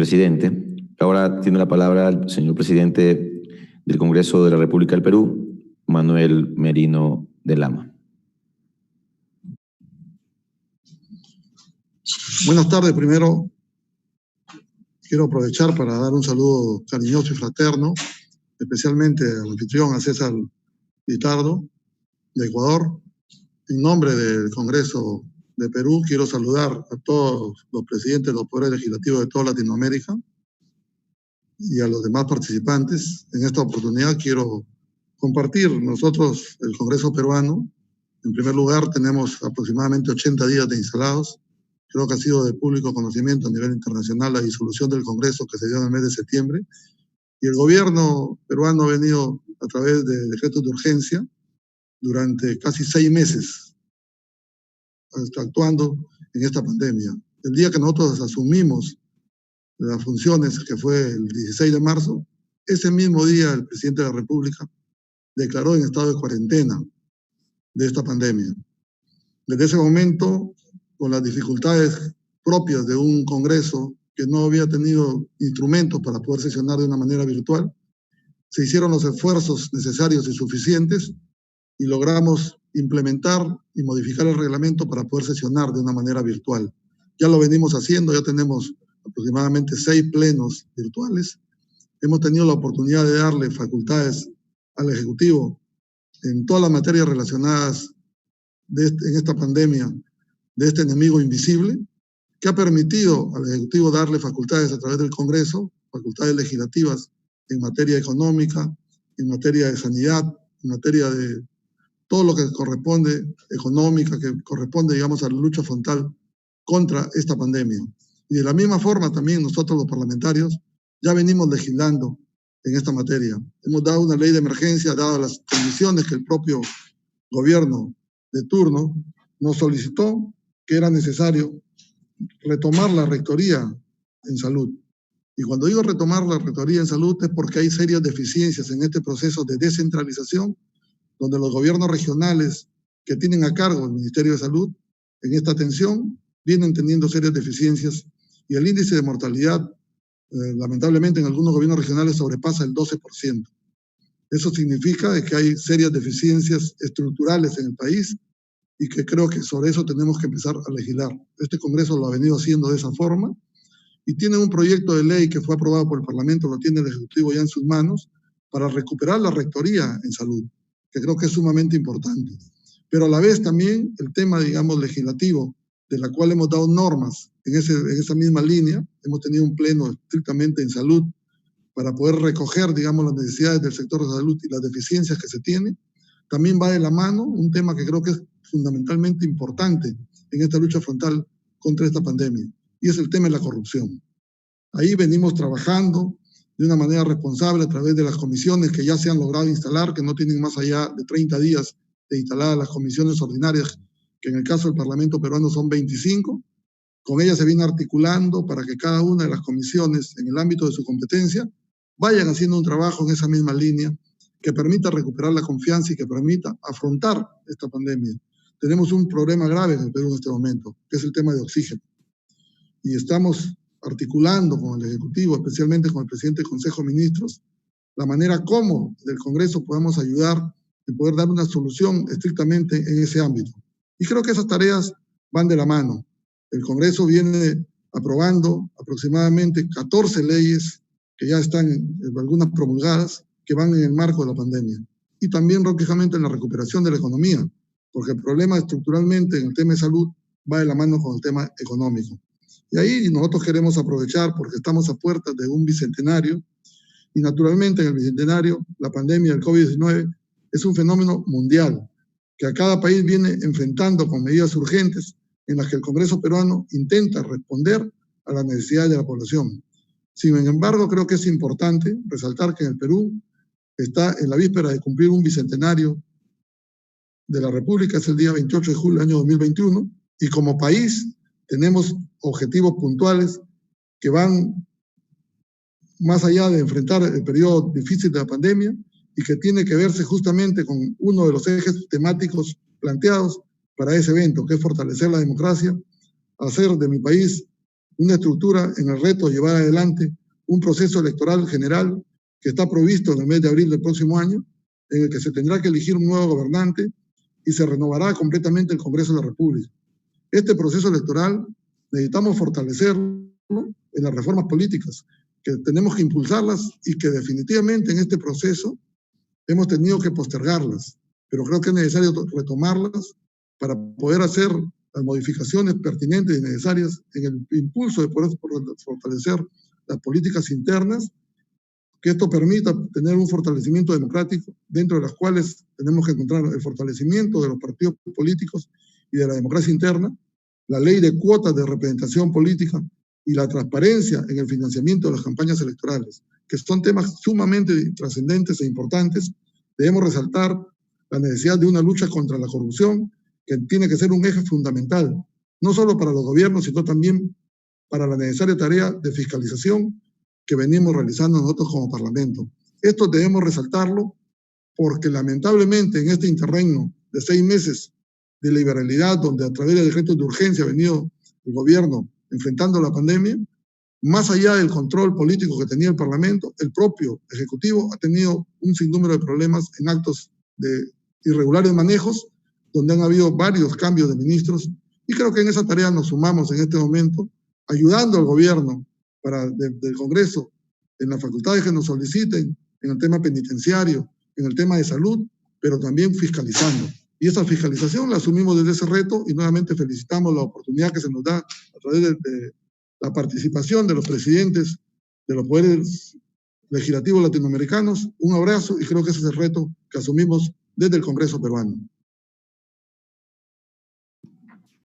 presidente. Ahora tiene la palabra el señor presidente del Congreso de la República del Perú, Manuel Merino de Lama. Buenas tardes. Primero, quiero aprovechar para dar un saludo cariñoso y fraterno, especialmente al anfitrión, a César Lizardo, de Ecuador. En nombre del Congreso de Perú, quiero saludar a todos los presidentes de los poderes legislativos de toda Latinoamérica y a los demás participantes. En esta oportunidad quiero compartir nosotros, el Congreso peruano. En primer lugar, tenemos aproximadamente 80 días de instalados. Creo que ha sido de público conocimiento a nivel internacional la disolución del Congreso que se dio en el mes de septiembre. Y el gobierno peruano ha venido a través de decretos de urgencia durante casi 6 meses actuando en esta pandemia. El día que nosotros asumimos las funciones, que fue el 16 de marzo, ese mismo día el presidente de la República declaró en estado de cuarentena de esta pandemia. Desde ese momento, con las dificultades propias de un Congreso que no había tenido instrumentos para poder sesionar de una manera virtual, se hicieron los esfuerzos necesarios y suficientes y logramos implementar y modificar el reglamento para poder sesionar de una manera virtual. Ya lo venimos haciendo, ya tenemos aproximadamente 6 plenos virtuales. Hemos tenido la oportunidad de darle facultades al Ejecutivo en todas las materias relacionadas en esta pandemia, de este enemigo invisible, que ha permitido al Ejecutivo darle facultades a través del Congreso, facultades legislativas en materia económica, en materia de sanidad, en materia de todo lo que corresponde, económica, que corresponde, digamos, a la lucha frontal contra esta pandemia. Y de la misma forma también nosotros los parlamentarios ya venimos legislando en esta materia. Hemos dado una ley de emergencia, dadas las condiciones que el propio gobierno de turno nos solicitó, que era necesario retomar la rectoría en salud. Y cuando digo retomar la rectoría en salud es porque hay serias deficiencias en este proceso de descentralización, donde los gobiernos regionales que tienen a cargo el Ministerio de Salud en esta atención vienen teniendo serias deficiencias y el índice de mortalidad, lamentablemente en algunos gobiernos regionales sobrepasa el 12%. Eso significa que hay serias deficiencias estructurales en el país y que creo que sobre eso tenemos que empezar a legislar. Este Congreso lo ha venido haciendo de esa forma y tiene un proyecto de ley que fue aprobado por el Parlamento, lo tiene el Ejecutivo ya en sus manos, para recuperar la rectoría en salud, que creo que es sumamente importante. Pero a la vez también el tema, digamos, legislativo, de la cual hemos dado normas en esa misma línea. Hemos tenido un pleno estrictamente en salud para poder recoger, digamos, las necesidades del sector de salud y las deficiencias que se tienen. También va de la mano un tema que creo que es fundamentalmente importante en esta lucha frontal contra esta pandemia, y es el tema de la corrupción. Ahí venimos trabajando de una manera responsable a través de las comisiones que ya se han logrado instalar, que no tienen más allá de 30 días de instaladas las comisiones ordinarias, que en el caso del Parlamento peruano son 25. Con ellas se viene articulando para que cada una de las comisiones, en el ámbito de su competencia, vayan haciendo un trabajo en esa misma línea que permita recuperar la confianza y que permita afrontar esta pandemia. Tenemos un problema grave en el Perú en este momento, que es el tema de oxígeno. Y estamos articulando con el Ejecutivo, especialmente con el presidente del Consejo de Ministros, la manera como del Congreso podamos ayudar y poder dar una solución estrictamente en ese ámbito. Y creo que esas tareas van de la mano. El Congreso viene aprobando aproximadamente 14 leyes que ya están, algunas promulgadas, que van en el marco de la pandemia. Y también, lógicamente, en la recuperación de la economía, porque el problema estructuralmente en el tema de salud va de la mano con el tema económico. Y ahí nosotros queremos aprovechar, porque estamos a puertas de un bicentenario, y naturalmente en el bicentenario la pandemia del COVID-19 es un fenómeno mundial, que a cada país viene enfrentando con medidas urgentes en las que el Congreso peruano intenta responder a las necesidades de la población. Sin embargo, creo que es importante resaltar que en el Perú está en la víspera de cumplir un bicentenario de la República, es el día 28 de julio del año 2021, y como país tenemos objetivos puntuales que van más allá de enfrentar el periodo difícil de la pandemia y que tiene que verse justamente con uno de los ejes temáticos planteados para ese evento, que es fortalecer la democracia, hacer de mi país una estructura en el reto de llevar adelante un proceso electoral general que está provisto en el mes de abril del próximo año, en el que se tendrá que elegir un nuevo gobernante y se renovará completamente el Congreso de la República. Este proceso electoral necesitamos fortalecerlo en las reformas políticas, que tenemos que impulsarlas y que definitivamente en este proceso hemos tenido que postergarlas, pero creo que es necesario retomarlas para poder hacer las modificaciones pertinentes y necesarias en el impulso de poder fortalecer las políticas internas, que esto permita tener un fortalecimiento democrático, dentro de las cuales tenemos que encontrar el fortalecimiento de los partidos políticos y de la democracia interna, la ley de cuotas de representación política y la transparencia en el financiamiento de las campañas electorales, que son temas sumamente trascendentes e importantes. Debemos resaltar la necesidad de una lucha contra la corrupción, que tiene que ser un eje fundamental, no solo para los gobiernos, sino también para la necesaria tarea de fiscalización que venimos realizando nosotros como Parlamento. Esto debemos resaltarlo porque lamentablemente en este interregno de 6 meses de liberalidad, donde a través de decretos de urgencia ha venido el gobierno enfrentando la pandemia, más allá del control político que tenía el Parlamento, el propio Ejecutivo ha tenido un sinnúmero de problemas en actos de irregulares manejos, donde han habido varios cambios de ministros, y creo que en esa tarea nos sumamos en este momento, ayudando al gobierno del Congreso en las facultades que nos soliciten, en el tema penitenciario, en el tema de salud, pero también fiscalizando. Y esa fiscalización la asumimos desde ese reto y nuevamente felicitamos la oportunidad que se nos da a través de la participación de los presidentes de los poderes legislativos latinoamericanos. Un abrazo y creo que ese es el reto que asumimos desde el Congreso peruano.